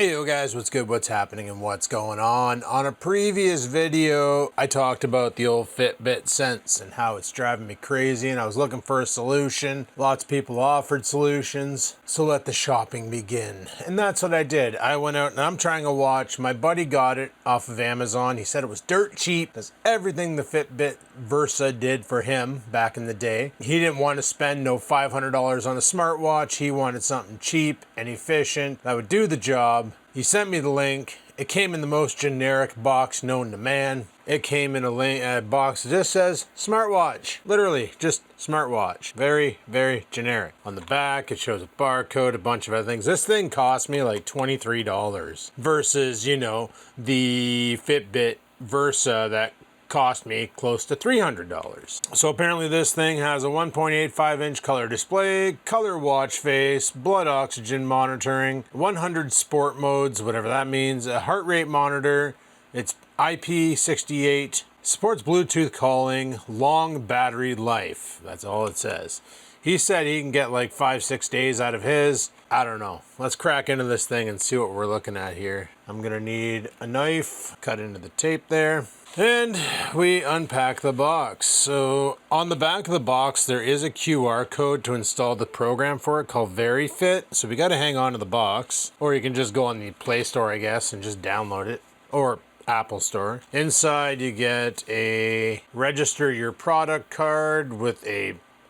Hey yo guys, what's good, what's happening, and what's going on? On a previous video, I talked about the old Fitbit Sense and how it's driving me crazy, and I was looking for a solution. Lots of people offered solutions, so let the shopping begin. And that's what I did. I went out and I'm trying a watch. My buddy got it off of Amazon. He said it was dirt cheap. That's everything the Fitbit Versa did for him back in the day. He didn't want to spend no $500 on a smartwatch. He wanted something cheap and efficient that would do the job. He sent me the link. It came in the most generic box known to man. It came in a box that just says smartwatch. Literally, just smartwatch. Very, very generic. On the back, it shows a barcode, a bunch of other things. This thing cost me like $23 versus, you know, the Fitbit Versa that cost me close to $300. So apparently this thing has a 1.85 inch color display, color watch face, blood oxygen monitoring, 100 sport modes, whatever that means, a heart rate monitor, it's IP68, supports Bluetooth calling, long battery life. That's all it says. He said he can get like 5-6 days out of his. I don't know. Let's crack into this thing and see what we're looking at here. I'm gonna need a knife, cut into the tape there. And we unpack the box. So on the back of the box, there is a QR code to install the program for it called VeryFit. So we got to hang on to the box, or you can just go on the Play Store, I guess, and just download it, or Apple Store. Inside you get a register your product card with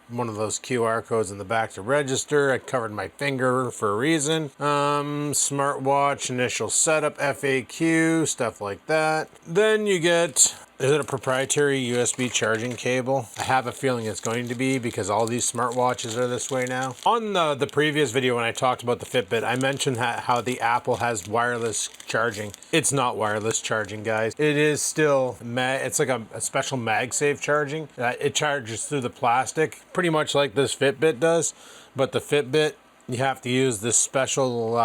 one of those QR codes in the back to register. I covered my finger for a reason. Smartwatch initial setup FAQ, stuff like that. Then you get, is it a proprietary USB charging cable? I have a feeling it's going to be because all these smartwatches are this way now. On the previous video when I talked about the Fitbit, I mentioned how the Apple has wireless charging. It's not wireless charging, guys. It is still, it's like a special MagSafe charging. It charges through the plastic, pretty much like this Fitbit does, but the Fitbit, you have to use this special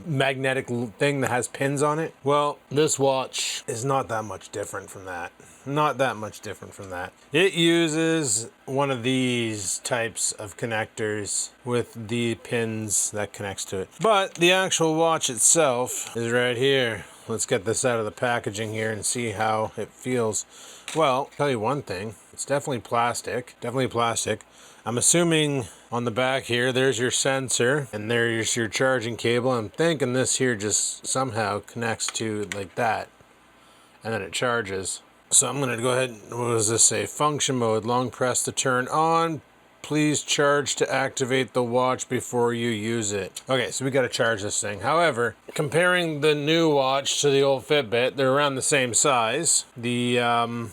magnetic thing that has pins on it. Well, this watch is not that much different from that. Not that much different from that. It uses one of these types of connectors with the pins that connects to it. But the actual watch itself is right here. Let's get this out of the packaging here and see how it feels. Well, I'll tell you one thing. It's definitely plastic. Definitely plastic. I'm assuming on the back here, there's your sensor and there's your charging cable. I'm thinking this here just somehow connects to like that and then it charges. So I'm gonna go ahead, what does this say? Function mode, long press to turn on. Please charge to activate the watch before you use it. Okay, so we gotta charge this thing. However, comparing the new watch to the old Fitbit, they're around the same size. The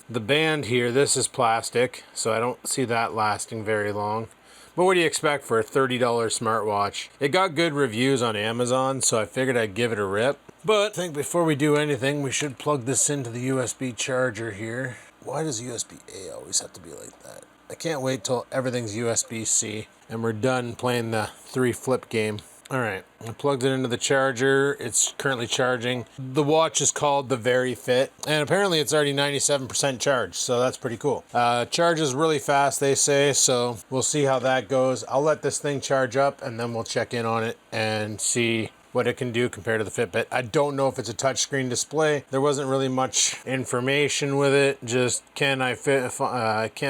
band here, this is plastic, so I don't see that lasting very long. But what do you expect for a $30 smartwatch? It got good reviews on Amazon, so I figured I'd give it a rip. But I think before we do anything, we should plug this into the USB charger here. Why does USB-A always have to be like that? I can't wait till everything's USB-C and we're done playing the 3-flip game. All right, I plugged it into the charger. It's currently charging. The watch is called the VeryFit, and apparently it's already 97% charged, so that's pretty cool. Charges really fast, they say, so we'll see how that goes. I'll let this thing charge up, and then we'll check in on it and see what it can do compared to the Fitbit. I don't know if it's a touchscreen display. There wasn't really much information with it. Just can't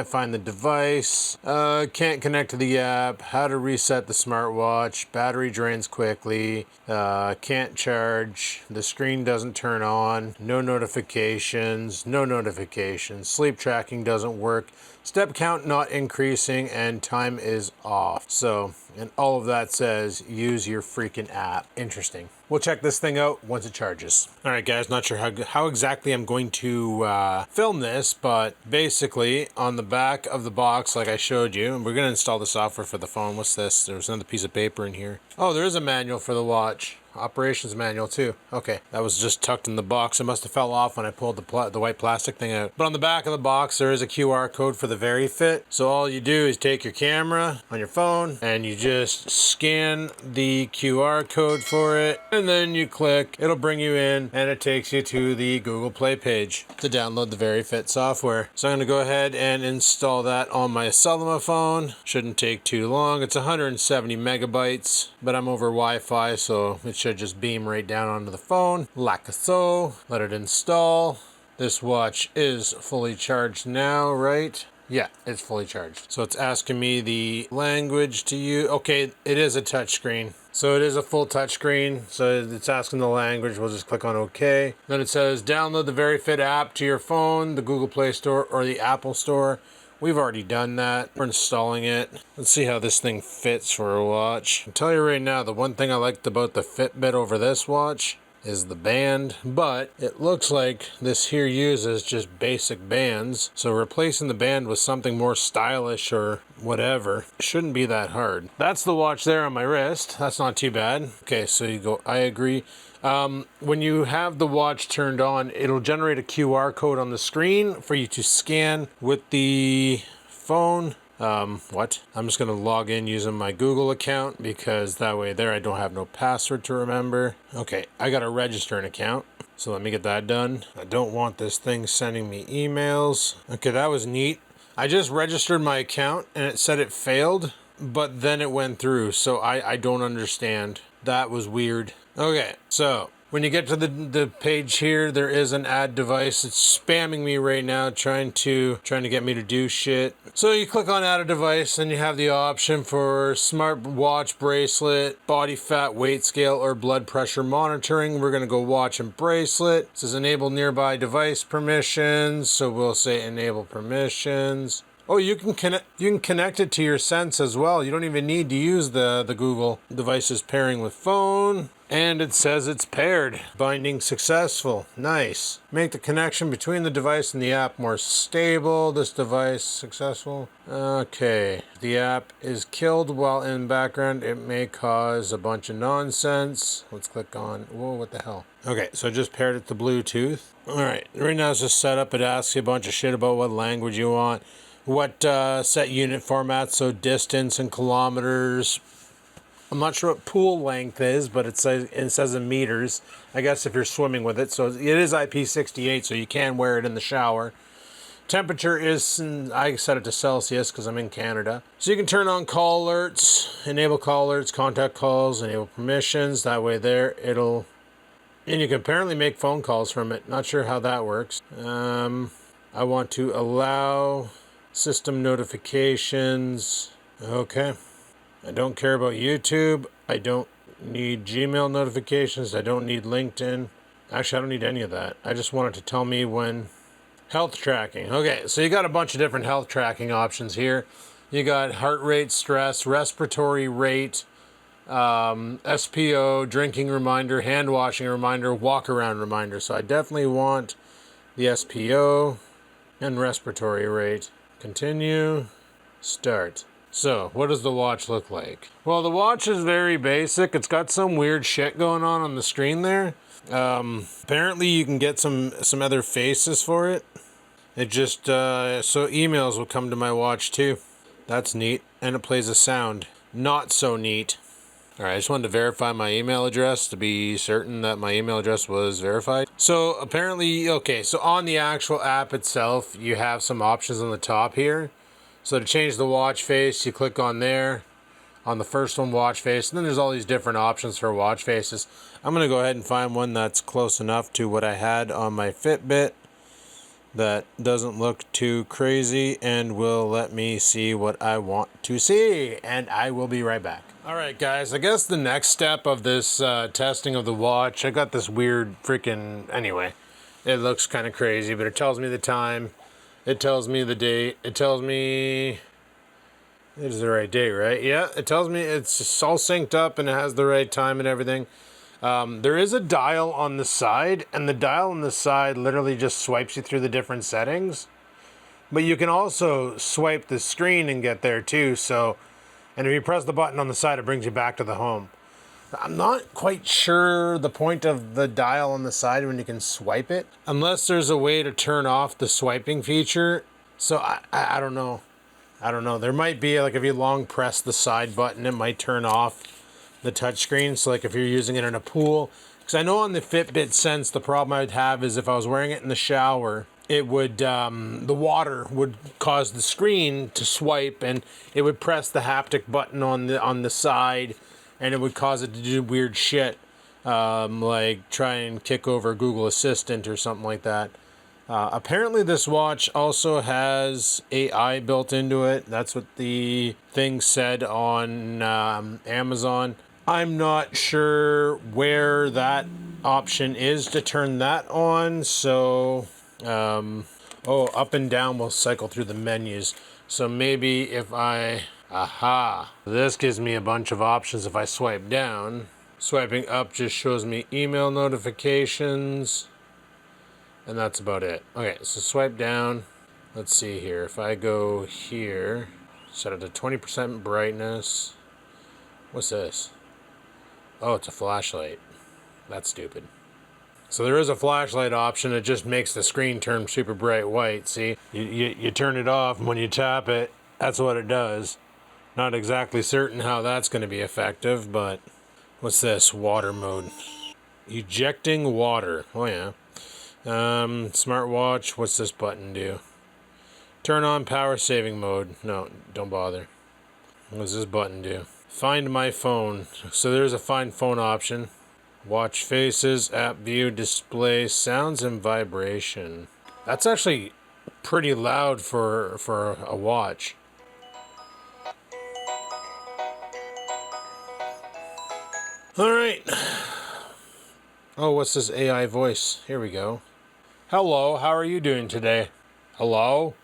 find the device. Can't connect to the app. How to reset the smartwatch. Battery drains quickly. Can't charge. The screen doesn't turn on. No notifications. No notifications. Sleep tracking doesn't work. Step count not increasing, and time is off. So, and all of that says use your freaking app. Interesting. We'll check this thing out once it charges. All right, guys, not sure how exactly I'm going to film this, but basically on the back of the box, like I showed you, and we're going to install the software for the phone. What's this? There's another piece of paper in here. Oh, there is a manual for the watch. Operations manual too. Okay, that was just tucked in the box. It must have fell off when I pulled the white plastic thing out. But on the back of the box, there is a QR code for the VeryFit. So all you do is take your camera on your phone and you just scan the QR code for it, and then you click. It'll bring you in, and it takes you to the Google Play page to download the VeryFit software. So I'm going to go ahead and install that on my Celluma phone. Shouldn't take too long. It's 170 megabytes, but I'm over Wi-Fi, so it should just beam right down onto the phone, like so. Let it install. This watch is fully charged now, right? Yeah, it's fully charged. So it's asking me the language to use. Okay, it is a touchscreen. So it is a full touchscreen. So it's asking the language. We'll just click on OK. Then it says download the VeryFit app to your phone, the Google Play Store or the Apple Store. We've already done that. We're installing it. Let's see how this thing fits for a watch. I'll tell you right now, the one thing I liked about the Fitbit over this watch is the band, but it looks like this here uses just basic bands. So replacing the band with something more stylish or whatever shouldn't be that hard. That's the watch there on my wrist. That's not too bad. Okay, so you go, I agree. When you have the watch turned on, it'll generate a QR code on the screen for you to scan with the phone. What? I'm just gonna log in using my Google account because that way there I don't have no password to remember. Okay, I gotta register an account. So let me get that done. I don't want this thing sending me emails. Okay, that was neat. I just registered my account and it said it failed, but then it went through. So I don't understand. That was weird. Okay, so when you get to the page here, there is an add device. It's spamming me right now, trying to get me to do shit. So you click on add a device and you have the option for smart watch bracelet, body fat weight scale, or blood pressure monitoring. We're gonna go watch and bracelet. It says enable nearby device permissions. So we'll say enable permissions. Oh, you can connect it to your Sense as well. You don't even need to use the Google devices pairing with phone. And it says it's paired. Binding successful. Nice. Make the connection between the device and the app more stable. This device successful. Okay. The app is killed while in background. It may cause a bunch of nonsense. Let's click on, whoa, what the hell? Okay, so I just paired it to Bluetooth. All right, right now it's just set up. It asks you a bunch of shit about what language you want. What set unit format, so distance and kilometers. I'm not sure what pool length is, but it says in meters. I guess if you're swimming with it. So it is IP68, so you can wear it in the shower. Temperature is, I set it to Celsius because I'm in Canada. So you can turn on call alerts, enable call alerts, contact calls, enable permissions. That way there, and you can apparently make phone calls from it. Not sure how that works. I want to allow system notifications. Okay. I don't care about YouTube. I don't need Gmail notifications. I don't need LinkedIn. Actually, I don't need any of that. I just want it to tell me when. Health tracking. Okay, so you got a bunch of different health tracking options here. You got heart rate, stress, respiratory rate, SPO, drinking reminder, hand washing reminder, walk around reminder. So I definitely want the SPO and respiratory rate. Continue. Start. So, what does the watch look like? Well, the watch is very basic. It's got some weird shit going on the screen there. Apparently you can get some other faces for it. It just, so emails will come to my watch too. That's neat. And it plays a sound. Not so neat. Alright, I just wanted to verify my email address to be certain that my email address was verified. So apparently, okay, so on the actual app itself, you have some options on the top here. So to change the watch face, you click on there, on the first one, watch face, and then there's all these different options for watch faces. I'm going to go ahead and find one that's close enough to what I had on my Fitbit that doesn't look too crazy and will let me see what I want to see. And I will be right back. All right, guys, I guess the next step of this testing of the watch, I got this weird freaking, anyway, it looks kind of crazy, but it tells me the time. It tells me the date. It tells me it is the right date, right? Yeah, it tells me it's just all synced up and it has the right time and everything. There is a dial on the side, and the dial on the side literally just swipes you through the different settings. But you can also swipe the screen and get there too. So, and if you press the button on the side, it brings you back to the home. I'm not quite sure the point of the dial on the side when you can swipe it, unless there's a way to turn off the swiping feature. So I don't know. I don't know. There might be, like, if you long press the side button, it might turn off the touchscreen. So like if you're using it in a pool, because I know on the Fitbit Sense, the problem I'd have is if I was wearing it in the shower, it would, the water would cause the screen to swipe and it would press the haptic button on the side, and it would cause it to do weird shit. like try and kick over Google Assistant or something like that. Apparently this watch also has AI built into it. That's what the thing said on Amazon. I'm not sure where that option is to turn that on. So, oh, up and down will cycle through the menus. So maybe if this gives me a bunch of options if I swipe down. Swiping up just shows me email notifications. And that's about it. Okay, so swipe down. Let's see here. If I go here, set it to 20% brightness. What's this? Oh, it's a flashlight. That's stupid. So there is a flashlight option. It just makes the screen turn super bright white. See, you turn it off, and when you tap it, that's what it does. Not exactly certain how that's going to be effective, but what's this? Water mode. Ejecting water. Oh, yeah. Smartwatch, what's this button do? Turn on power saving mode. No, don't bother. What does this button do? Find my phone. So there's a find phone option. Watch faces, app view, display, sounds and vibration. That's actually pretty loud for a watch. All right. Oh, what's this AI voice? Here we go. Hello, how are you doing today? Hello?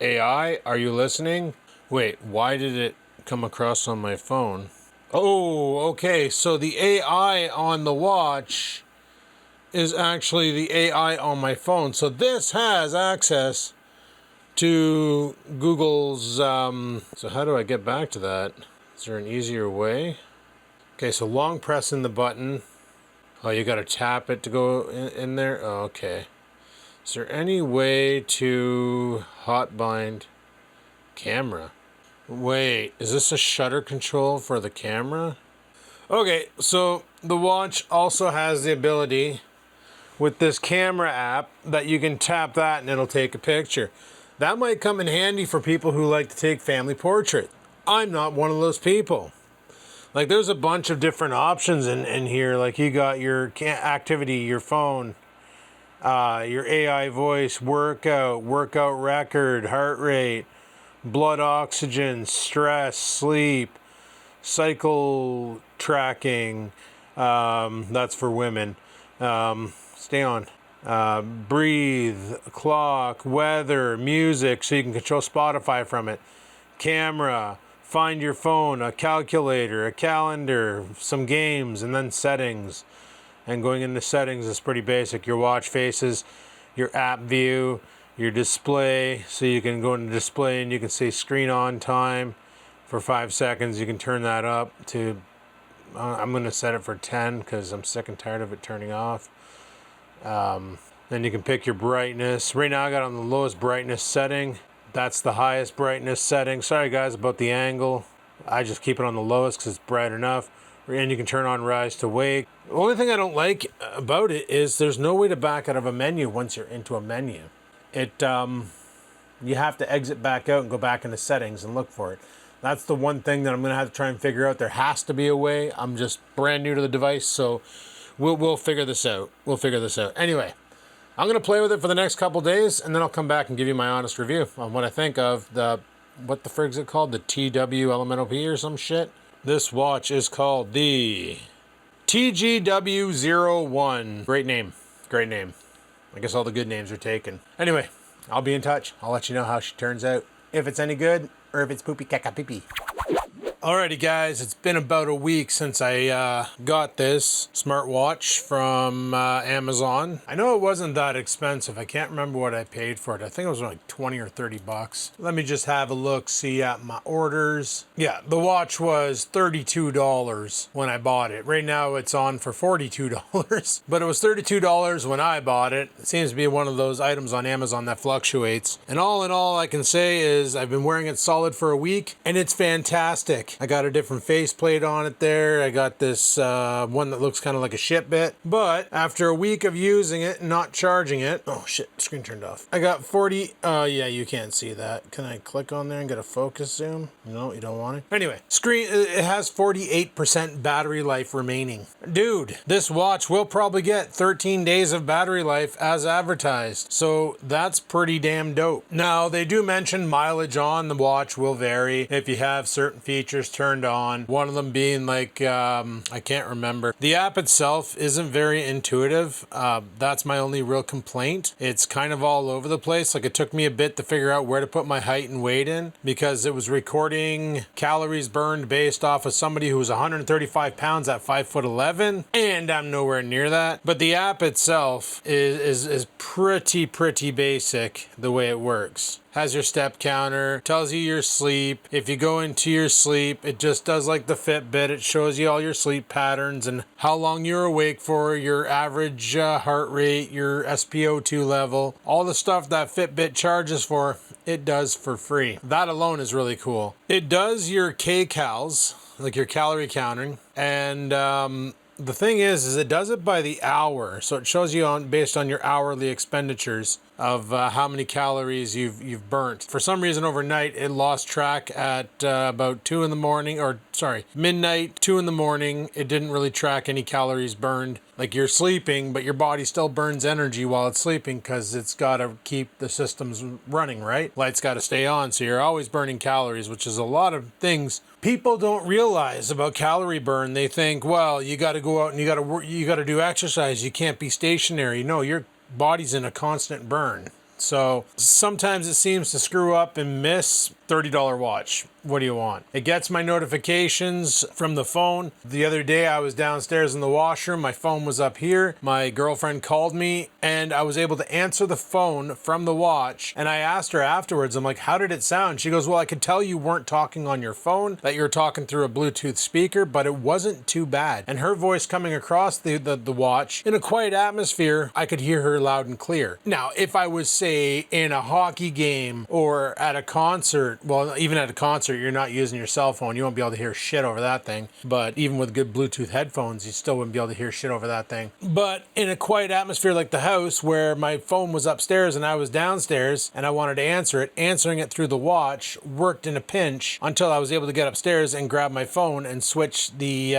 AI, are you listening? Wait, why did it come across on my phone? Oh, okay, so the AI on the watch is actually the AI on my phone. So this has access to Google's, so how do I get back to that? Is there an easier way? Okay, so long pressing the button. Oh, you gotta tap it to go in there? Oh, okay. Is there any way to hotbind camera? Wait, is this a shutter control for the camera? Okay, so the watch also has the ability with this camera app that you can tap that and it'll take a picture. That might come in handy for people who like to take family portraits. I'm not one of those people. Like there's a bunch of different options in here. Like you got your activity, your phone, your AI voice, workout record, heart rate, blood oxygen, stress, sleep, cycle tracking. That's for women. Stay on. Breathe, clock, weather, music, so you can control Spotify from it. Camera, find your phone, a calculator, a calendar, some games, and then settings. And going into settings is pretty basic. Your watch faces, your app view, your display. So you can go into display and you can see screen on time for 5 seconds. You can turn that up to, I'm going to set it for 10 because I'm sick and tired of it turning off. Then you can pick your brightness. Right now I got on the lowest brightness setting. That's the highest brightness setting. Sorry guys about the angle. I just keep it on the lowest because it's bright enough. And you can turn on rise to wake. The only thing I don't like about it is there's no way to back out of a menu once you're into a menu. You have to exit back out and go back into settings and look for it. That's the one thing that I'm going to have to try and figure out. There has to be a way. I'm just brand new to the device, so we'll figure this out. We'll figure this out. Anyway, I'm going to play with it for the next couple days, and then I'll come back and give you my honest review on what I think of what the frig's it called? The TGW01 or some shit? This watch is called the TGW01. Great name. Great name. I guess all the good names are taken. Anyway, I'll be in touch. I'll let you know how she turns out. If it's any good, or if it's poopy caca pee pee. Alrighty guys, it's been about a week since I got this smartwatch from Amazon. I know it wasn't that expensive. I can't remember what I paid for it. I think it was like 20 or 30 bucks. Let me just have a look, see at my orders. Yeah, the watch was $32 when I bought it. Right now it's on for $42, but it was $32 when I bought it. It seems to be one of those items on Amazon that fluctuates. And all in all, I can say is I've been wearing it solid for a week and it's fantastic. back. I got a different faceplate on it there. I got this one that looks kind of like a Fitbit. But after a week of using it and not charging it, oh shit, screen turned off. I got 40, yeah, you can't see that. Can I click on there and get a focus zoom? No, you don't want it. Anyway, it has 48% battery life remaining. Dude, this watch will probably get 13 days of battery life as advertised. So that's pretty damn dope. Now, they do mention mileage on the watch will vary if you have certain features turned on. One of them being like, I can't remember. The app itself isn't very intuitive. That's my only real complaint. It's kind of all over the place. Like, it took me a bit to figure out where to put my height and weight in because it was recording calories burned based off of somebody who was 135 pounds at 5'11", and I'm nowhere near that. But the app itself is pretty basic the way it works. Has your step counter, tells you your sleep. If you go into your sleep, it just does like the Fitbit. It shows you all your sleep patterns and how long you're awake for, your average heart rate, your SpO2 level, all the stuff that Fitbit charges for, it does for free. That alone is really cool. It does your kcals, like your calorie counting, and the thing is it does it by the hour. So it shows you based on your hourly expenditures of how many calories you've burnt. For some reason overnight it lost track at about midnight, 2 in the morning. It didn't really track any calories burned. Like, you're sleeping, but your body still burns energy while it's sleeping because it's got to keep the systems running, right? Lights got to stay on, so you're always burning calories, which is a lot of things people don't realize about calorie burn. They think, well, you got to go out and you got to do exercise. You can't be stationary. No, your body's in a constant burn. So sometimes it seems to screw up and miss. $30 watch. What do you want? It gets my notifications from the phone. The other day I was downstairs in the washroom. My phone was up here. My girlfriend called me and I was able to answer the phone from the watch. And I asked her afterwards, I'm like, how did it sound? She goes, well, I could tell you weren't talking on your phone, that you were talking through a Bluetooth speaker, but it wasn't too bad. And her voice coming across the watch in a quiet atmosphere, I could hear her loud and clear. Now, if I was, say, in a hockey game or at a concert, well, even at a concert, you're not using your cell phone. You won't be able to hear shit over that thing. But even with good Bluetooth headphones, you still wouldn't be able to hear shit over that thing. But in a quiet atmosphere like the house where my phone was upstairs and I was downstairs and I wanted to answer it, answering it through the watch worked in a pinch until I was able to get upstairs and grab my phone and switch the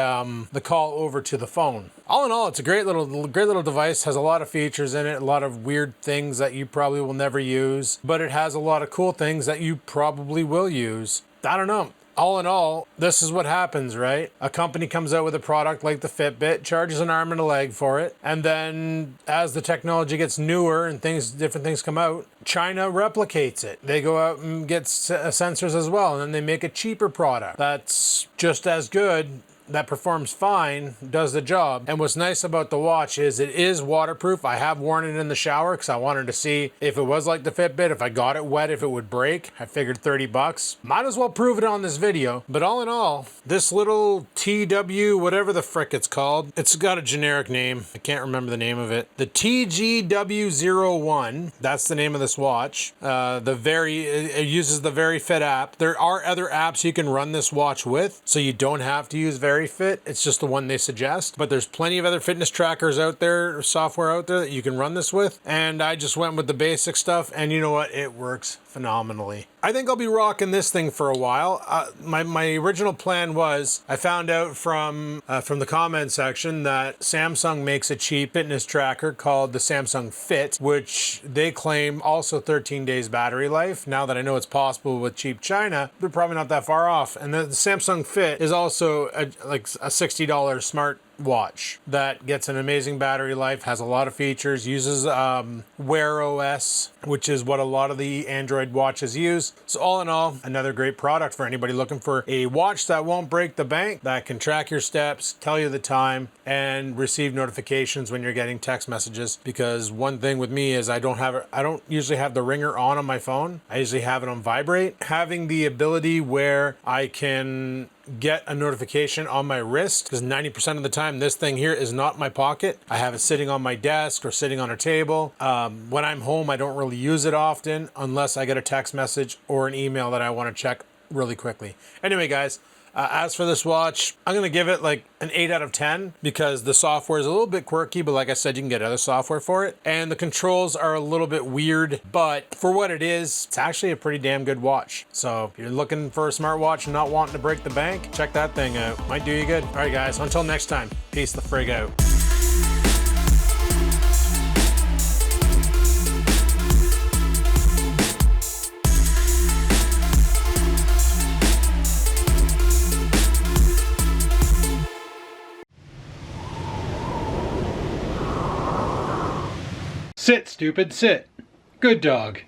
call over to the phone. All in all, it's a great little device. Has a lot of features in it, a lot of weird things that you probably will never use, but it has a lot of cool things that you probably will use. I don't know. All in all, this is what happens, right? A company comes out with a product like the Fitbit, charges an arm and a leg for it, and then as the technology gets newer and different things come out, China replicates it. They go out and get sensors as well, and then they make a cheaper product that's just as good, that performs fine, does the job. And what's nice about the watch is it is waterproof. I have worn it in the shower because I wanted to see if it was like the Fitbit, if I got it wet, if it would break. I figured $30. Might as well prove it on this video. But all in all, this little TW, whatever the frick it's called, it's got a generic name. I can't remember the name of it. The TGW01, that's the name of this watch. It uses the VeryFit app. There are other apps you can run this watch with, so you don't have to use VeryFit. It's just the one they suggest, but there's plenty of other fitness trackers out there, software out there that you can run this with, and I just went with the basic stuff, and you know what, it works phenomenally. I think I'll be rocking this thing for a while. My original plan was, I found out from the comment section that Samsung makes a cheap fitness tracker called the Samsung Fit, which they claim also 13 days battery life. Now that I know it's possible with cheap China, they're probably not that far off. And the Samsung Fit is also a $60 smart watch that gets an amazing battery life, has a lot of features, uses Wear OS, which is what a lot of the Android watches use. So all in all, another great product for anybody looking for a watch that won't break the bank, that can track your steps, tell you the time, and receive notifications when you're getting text messages. Because one thing with me is I don't usually have the ringer on my phone. I usually have it on vibrate. Having the ability where I can get a notification on my wrist, because 90% of the time this thing here is not in my pocket. I have it sitting on my desk or sitting on a table. When I'm home, I don't really use it often unless I get a text message or an email that I want to check really quickly. Anyway, guys, As for this watch, I'm going to give it like an 8 out of 10 because the software is a little bit quirky, but like I said, you can get other software for it. And the controls are a little bit weird, but for what it is, it's actually a pretty damn good watch. So if you're looking for a smartwatch and not wanting to break the bank, check that thing out. Might do you good. All right, guys, until next time, peace the frig out. Sit, stupid, sit. Good dog.